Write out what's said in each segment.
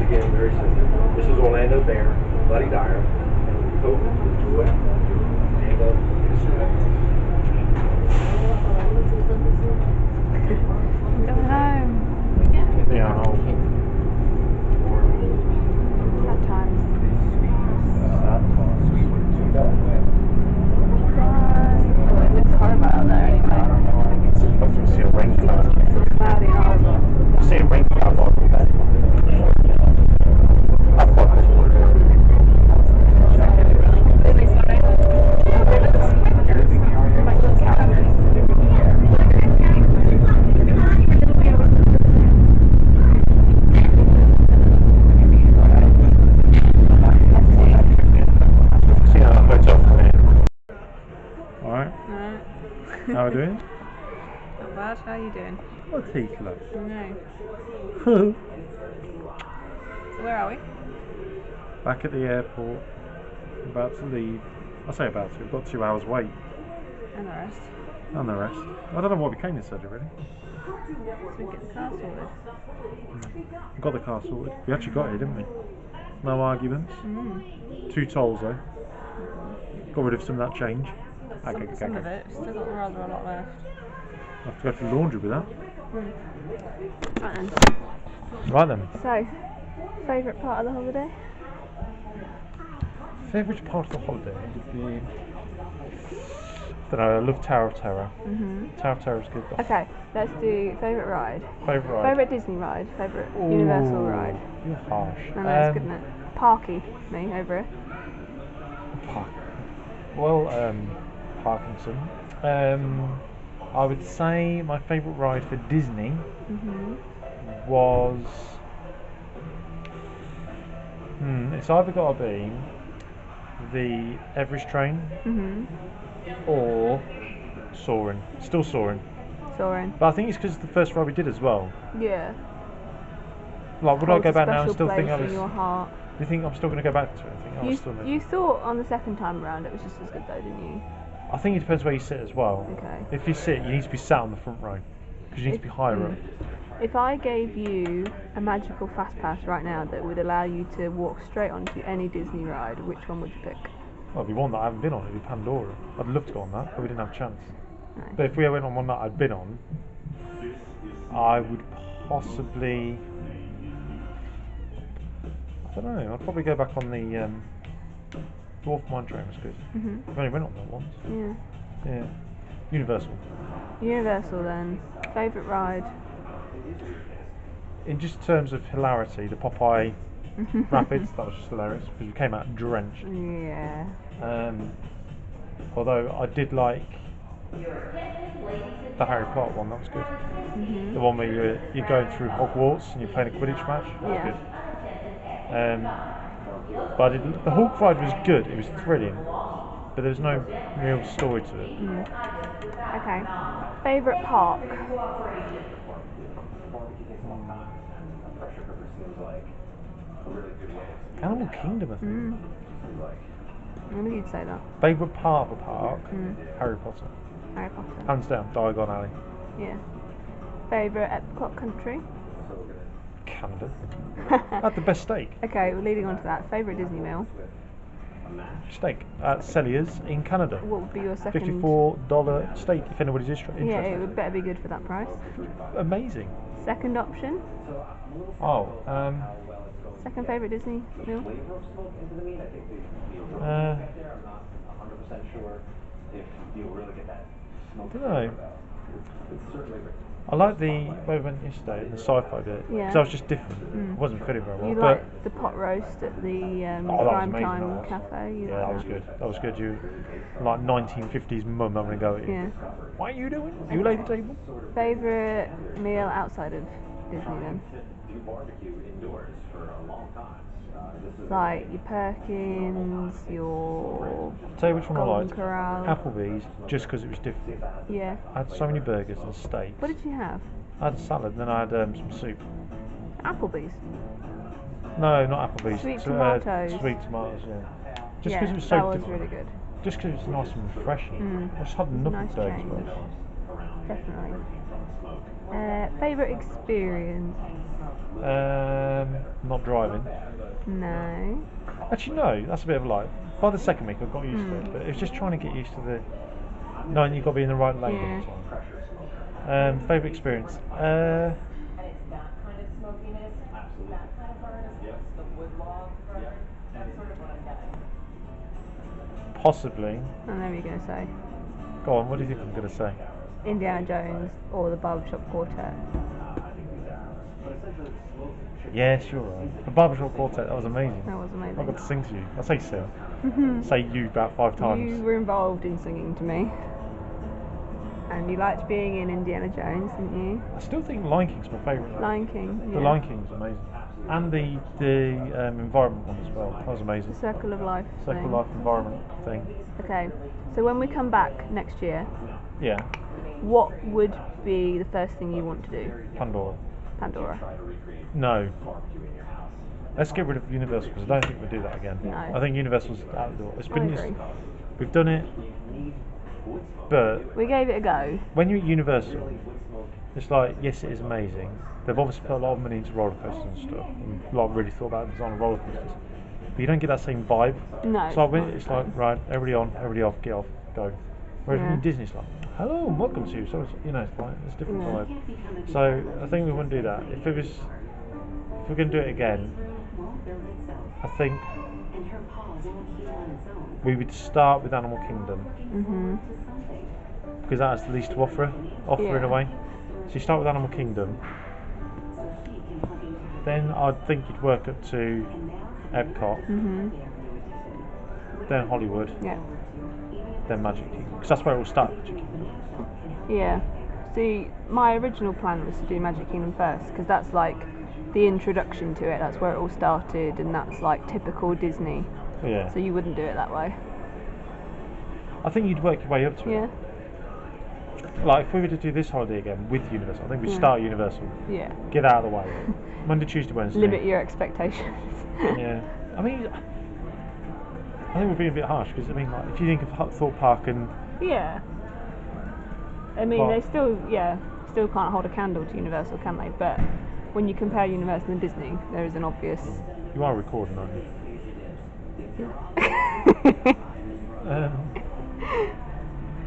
again very soon. This is Orlando Bear, Buddy Dyer, and we hope you enjoy Orlando. Going home. Yeah. Yeah, I know. Sad times. It's horrible out there anyway. I can see a rain cloud. It's cloudy and horrible. I see a rain cloud on the bed. I've got it. Really sorry. See a hotel from here. Alright, how are we doing? Not bad, how are you doing? What teeth, love? No. So Where are we? back at the airport, about to leave. I say about to, we've got 2 hours wait. And the rest. And the rest. I don't know why we came this early, really. So we get the car sorted. We got the car sorted. We actually got it, didn't we? No arguments. 2 tolls though. Got rid of some of that change. Some of it. Still got rather a lot left. I have to go to the laundry with that. Right then. Right then. So, favourite part of the holiday? Favourite part of the holiday would be... I don't know, I love Tower of Terror. Tower of Terror is good. Okay, let's do favourite ride. Favourite ride? Favourite Disney ride. Favourite Universal ride. You're harsh. I know, it's good, isn't it? Parky, me, over it. Well, Parkinson. I would say my favourite ride for Disney was... it's either got to be the Everest train or Soaring. Still Soaring. Soaring. But I think it's because it's the first ride we did as well. Yeah. Like, would I go back now and Holds a still special think I place was... in your heart. Do you think I'm still going to go back to it? I think You thought on the second time around it was just as good though, didn't you? I think it depends where you sit as well. Okay. If you sit, you need to be sat on the front row because you need to be higher up. If I gave you a magical fast pass right now that would allow you to walk straight onto any Disney ride, which one would you pick? Well, it'd be one that I haven't been on. It'd be Pandora. I'd love to go on that, but we didn't have a chance. No. But if we went on one that I'd been on, I would possibly... I don't know. I'd probably go back on the Dwarf Mine Train. Was good. I've only went on that once. Yeah. Yeah. Universal. Universal then. Favourite ride? In just terms of hilarity, the Popeye Rapids, that was just hilarious because we came out drenched. Yeah. Although I did like the Harry Potter one, that was good. The one where you're going through Hogwarts and you're playing a Quidditch match, that was good. But the Hawk ride was good, it was thrilling, but there was no real story to it. Okay. Favourite park? Animal Kingdom, I think. I knew you'd say that. Favourite part of the park? Harry Potter. Harry Potter. Hands down, Diagon Alley. Yeah. Favourite Epcot country? Canada. Had the best steak. Okay, we're leading on to that. Favourite Disney meal? Steak at Celia's in Canada. What would be your second? $54 steak, if anybody's interested. Yeah, it would better be good for that price. Amazing. Second option? Oh, Second favourite Disney meal? I don't know. I like the where we went yesterday, the sci-fi bit, because that was just different. It wasn't fitting very well. You but like the pot roast at the Prime Time Cafe? Yeah, that was good. That was good. You like 1950s mum having a go at you. Yeah. What are you doing? You lay the table? Favourite meal outside of Disney then? Like your Perkins, your I'll tell you which one I Golden liked. Corral. Applebee's, just because it was different. Yeah. I had so many burgers and steaks. What did you have? I had a salad and then I had some soup. Applebee's. No, not Applebee's. Sweet tomatoes. Sweet tomatoes, yeah. Just because it was so that was different. really good. Just because it was nice and refreshing. I just had enough Nice of those. change. Definitely. Favourite experience? Not driving. No. Actually, no. That's a bit of a lie. By the second week, I got used to it, but it was just trying to get used to the knowing you've got to be in the right lane all the time. Favourite experience? Possibly. I know what you're going to say. Go on. What do you think I'm going to say? Indiana Jones or the Barbershop Quartet. Yes, you're right. The Barbershop Quartet, that was amazing. That was amazing. I got to sing to you. I say sing. Say you about 5 times. You were involved in singing to me. And you liked being in Indiana Jones, didn't you? I still think Lion King's my favourite. Lion King. The Yeah. Lion King's amazing. And the environment one as well. That was amazing. The Circle of Life. Circle thing. Life environment thing. Okay. So when we come back next year, Yeah. what would be the first thing you want to do? Pandora. Pandora. No. Let's get rid of Universal because I don't think we'll do that again. No. I think Universal's out the door. I agree. We've done it, but We gave it a go. when you're at Universal, it's like, yes, it is amazing. They've obviously put a lot of money into roller coasters and stuff, and a lot really thought about the design of roller coasters. But you don't get that same vibe. No. It's like, right, everybody on, everybody off, get off, go. Whereas Yeah. in Disney, it's like, hello and welcome to you. So it's, it's like it's a different Yeah. vibe. So I think we wouldn't do that. If we're going to do it again, I think we would start with Animal Kingdom Mhm. because that has the least to offer in Yeah. a way. So you start with Animal Kingdom, then I'd think you'd work up to Epcot, Mhm. then Hollywood, Yeah. then Magic Kingdom because that's where it will start. Magic Kingdom. Yeah. See, my original plan was to do Magic Kingdom first because that's like the introduction to it. That's where it all started, and that's like typical Disney. Yeah. So you wouldn't do it that way. I think you'd work your way up to Yeah. it. Like if we were to do this holiday again with Universal, I think we'd Yeah. start Universal, Yeah. get out of the way, Monday, Tuesday, Wednesday. Limit your expectations. Yeah. I mean, I think we're being a bit harsh because I mean, like if you think of Thorpe Park and Yeah. I mean, But- they still can't hold a candle to Universal, can they? But when you compare Universal and Disney, there is an obvious. you are recording, aren't you?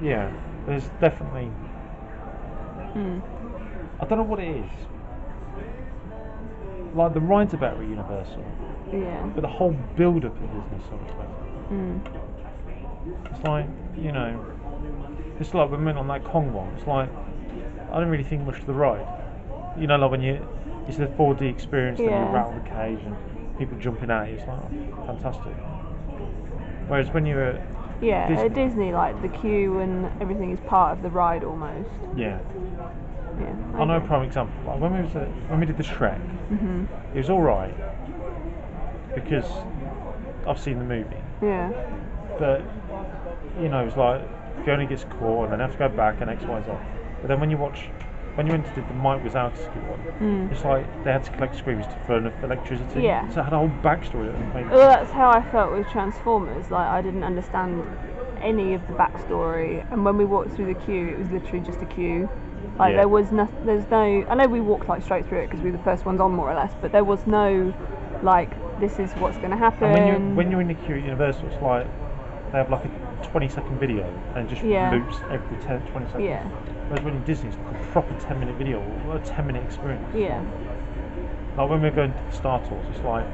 Yeah, there's definitely. Mm. I don't know what it is. Like the rides are better at Universal, Yeah. but the whole build-up of Disney is so much better. Mm. It's like, it's like when we went on that Kong one. It's like I don't really think much of the ride. Like when it's the 4D experience, then Yeah. you rattle the cage and people jumping at you. It's like fantastic. Whereas when you're Yeah, Disney. at Disney, like the queue and everything is part of the ride almost. yeah, Yeah. I know a prime example. Like when we did the Shrek, Mhm. it was all right because I've seen the movie, Yeah. but it's like Fiona gets caught and then have to go back and X, Y, Z. But then when you went to do the Mike Wazowski one, it's like they had to collect screens for enough electricity. Yeah. So it had a whole backstory that made Well, that's how I felt with Transformers. Like I didn't understand any of the backstory, and when we walked through the queue, it was literally just a queue. Like Yeah. there was no. There's no. I know we walked like straight through it because we were the first ones on, more or less. But there was no, like, this is what's going to happen. And when you're in the queue at Universal, it's like they have like a 20-second video and it just Yeah. loops every 20 seconds. Yeah. Whereas when in Disney, it's like a proper 10-minute video or a 10-minute experience. Yeah. Like when we were going to the Star Tours, it's like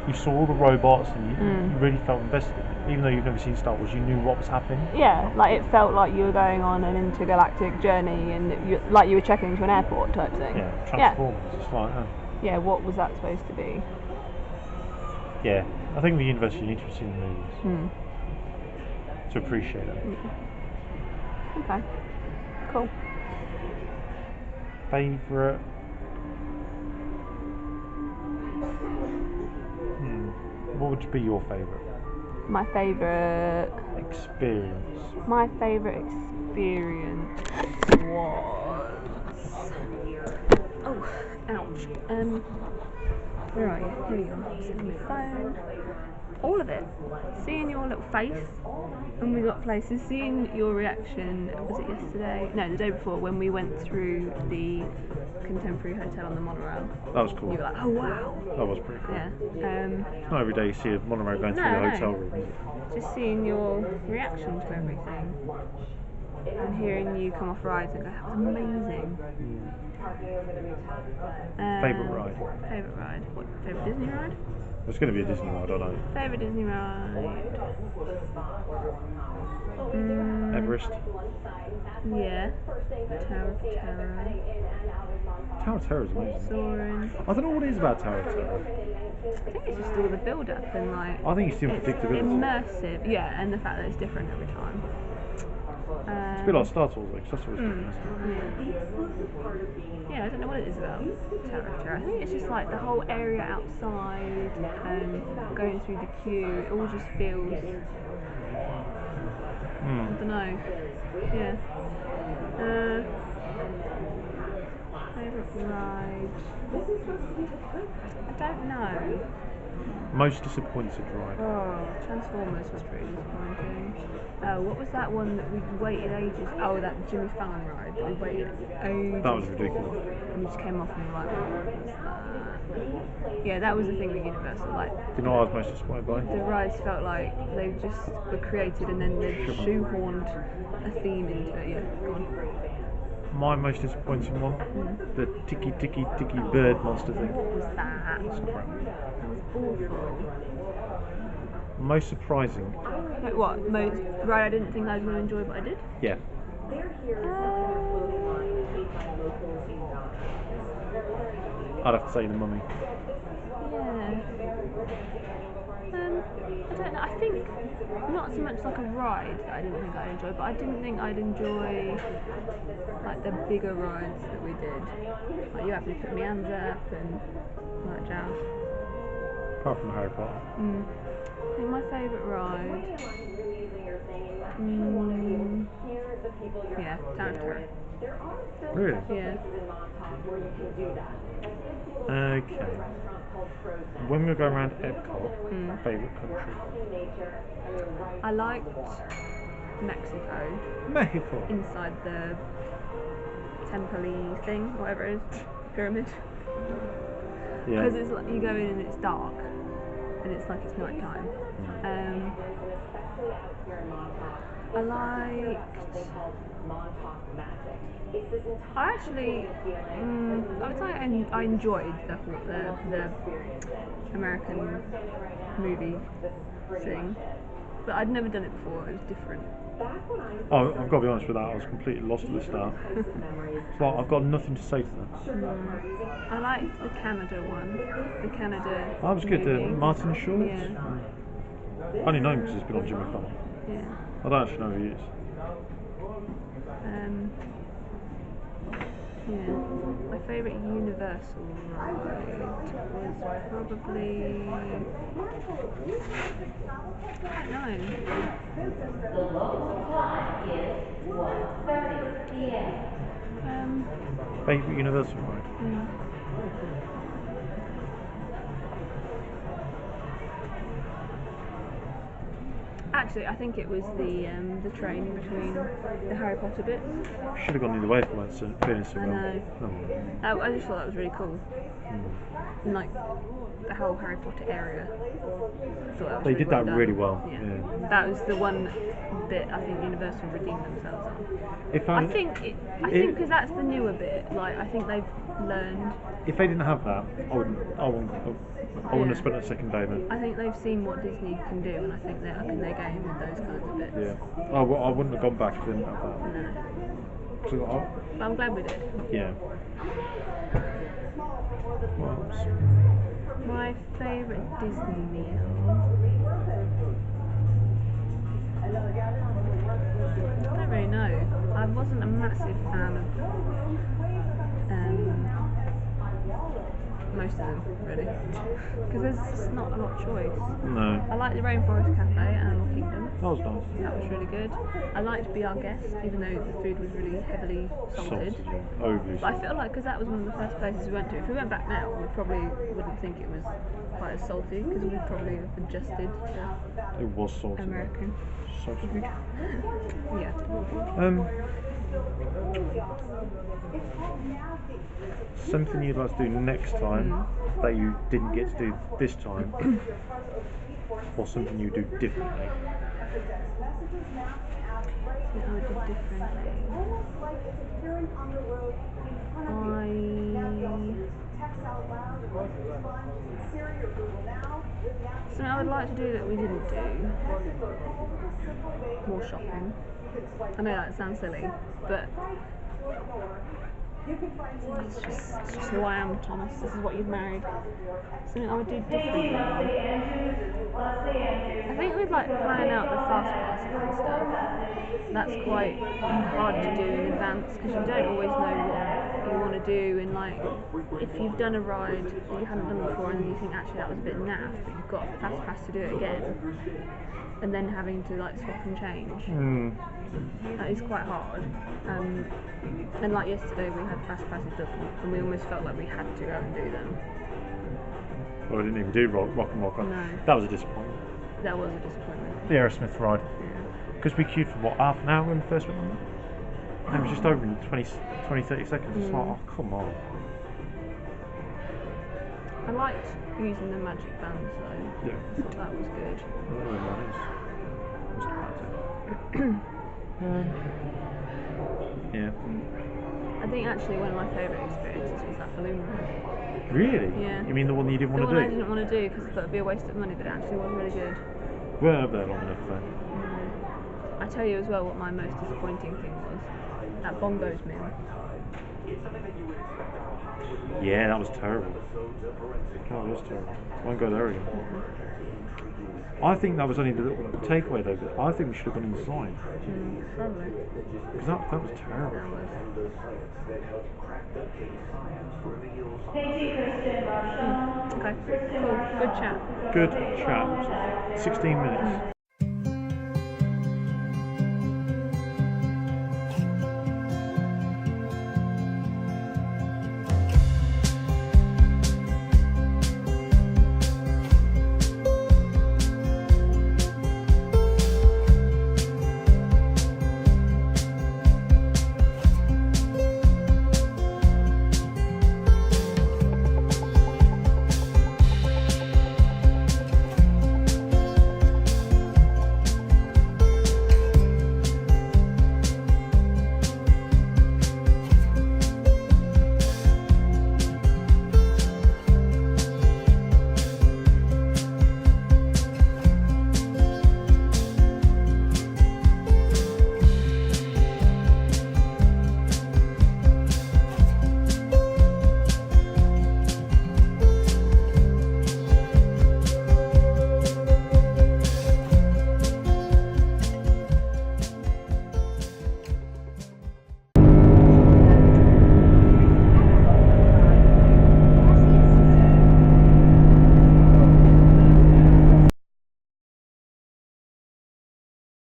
you saw all the robots and you really felt invested. Even though you've never seen Star Wars, you knew what was happening. Yeah, like it felt like you were going on an intergalactic journey, and like you were checking into an airport type thing. Yeah, Transformers. It's like, Yeah. What was that supposed to be? yeah. I think the Universal, you need to have seen the movies to appreciate it. Okay. Cool. Favourite? What would be your favourite My favourite. experience? My favourite experience was. Oh, ouch. Where are you? Here you are. It's in my phone. all of it. Seeing your little face when we got places, seeing your reaction, was it yesterday? No, the day before when we went through the Contemporary Hotel on the monorail. That was cool. You were like, oh wow. That was pretty cool. Yeah. It's not every day you see a monorail going through the hotel room, is it? Just seeing your reaction to everything. And hearing you come off rides and go, that was amazing. Favourite ride? Favourite ride? What, favourite Disney ride? It's going to be a Disney ride, I don't know. Favourite Disney ride? Everest? Yeah. Tower of Terror. Tower of Terror is amazing. Soarin'. I don't know what it is about Tower of Terror. I think it's just all the build up and like. I think it's the unpredictability. Immersive, yeah, and the fact that it's different every time. It's a bit like Star Tours, like Star Tours. Yeah, I don't know what it is about Tower of Terror. I think it's just like the whole area outside and going through the queue. It all just feels. I don't know. Yeah. Favourite ride? I don't know. Most disappointed ride? Oh, Transformers was pretty disappointing. Oh, what was that one that we waited ages? Oh, that Jimmy Fallon ride. We waited ages. That was ridiculous. And we just came off and we were like, what was that? Yeah, that was the thing with Universal. Like, Do you know what I was most disappointed by? the rides felt like they just were created and then they shoehorned a theme into it. Yeah, go on. My most disappointing one? The Tiki Tiki Tiki Bird monster thing. What was that? It's crap. That was awful. Most surprising? Like what? Most ride I didn't think I was going to enjoy, but I did? Yeah. I'd have to say The Mummy. Yeah. I don't know. I think not so much like a ride that I didn't think I'd enjoy, but I didn't think I'd enjoy like the bigger rides that we did. Like you have to put my hands up and all that jazz. Apart from Harry Potter. I think my favourite ride. Yeah, Tower of Terror. Really? Yeah. Okay. When we go around Epcot, favourite country? I liked Mexico. Mexico. Inside the temple-y thing, whatever it is, pyramid. Yeah. Because it's like you go in and it's dark, and it's like it's night time. I liked. I actually, I would say I enjoyed the American movie thing, but I'd never done it before. It was different. Oh, I've got to be honest with that. I was completely lost at the start. It's like I've got nothing to say to that. I liked the Canada one. The Canada. That was good. The Martin Short. Yeah. I only know him because he's been on Jimmy Fallon. Yeah. I don't actually know who he is. Yeah. My favourite Universal ride was probably. I don't know. Favourite Universal ride? Actually, I think it was the train between the Harry Potter bits. Should have gone either way for that, feeling so I well. know. I just thought that was really cool. And like the whole Harry Potter area. I thought that was They did that really well. Yeah. Yeah. That was the one bit I think Universal redeemed themselves on. I think because that's the newer bit. Like I think they've learned. If they didn't have that, I wouldn't have spent a second day there. I think they've seen what Disney can do, and I think they're upping their game with those kinds of bits. Yeah. I wouldn't have gone back if they didn't have that. No. So, But I'm glad we did. yeah. What else? My favourite Disney meal. I don't really know. I wasn't a massive fan of most of them, really. Because there's just not a lot of choice. No. I liked the Rainforest Cafe and Animal Kingdom. That was nice. That was really good. I liked Be Our Guest, even though the food was really heavily salted. Overly. But I feel like because that was one of the first places we went to, if we went back now, we probably wouldn't think it was quite as salty because we probably have adjusted to It was salty. American So food. Yeah. Something you'd like to do next time that you didn't get to do this time, or something you do differently. What I would do differently. Something I would like to do that we didn't do. More shopping. I know that sounds silly, but it's just who I am, Thomas. This is what you've married. Something I would do differently. I think with like planning out the fast passes and stuff, that's quite hard to do in advance because you don't always know what you want to do, and like if you've done a ride that you hadn't done before and then you think actually that was a bit naff, but you've got a fast pass to do it again, and then having to like swap and change. That is quite hard. And like yesterday we had fast passes done and we almost felt like we had to go and do them. Well, I didn't even do Rock and Rocker. No. That was a disappointment. That was a disappointment. The Aerosmith ride. Yeah. Because we queued for what, half an hour when we first went on there? And it was just over in 20, 30 seconds. It's like, oh, come on. I liked using the magic bands though. Yeah. I thought that was good. Yeah. I think actually one of my favourite experiences was that balloon ride. Really? Yeah. You mean the one that you didn't The want one to I do? didn't want to do because I thought it'd be a waste of money, but it actually was really good. We weren't up there long enough then. I tell you as well what my most disappointing thing was. That Bongo's Mill. Yeah, that was terrible. That was terrible. Won't go there again. I think that was only the little takeaway though, but I think we should have gone inside. Probably. Because that was terrible. That was. Okay, cool. Good chat. Good chat. 16 minutes.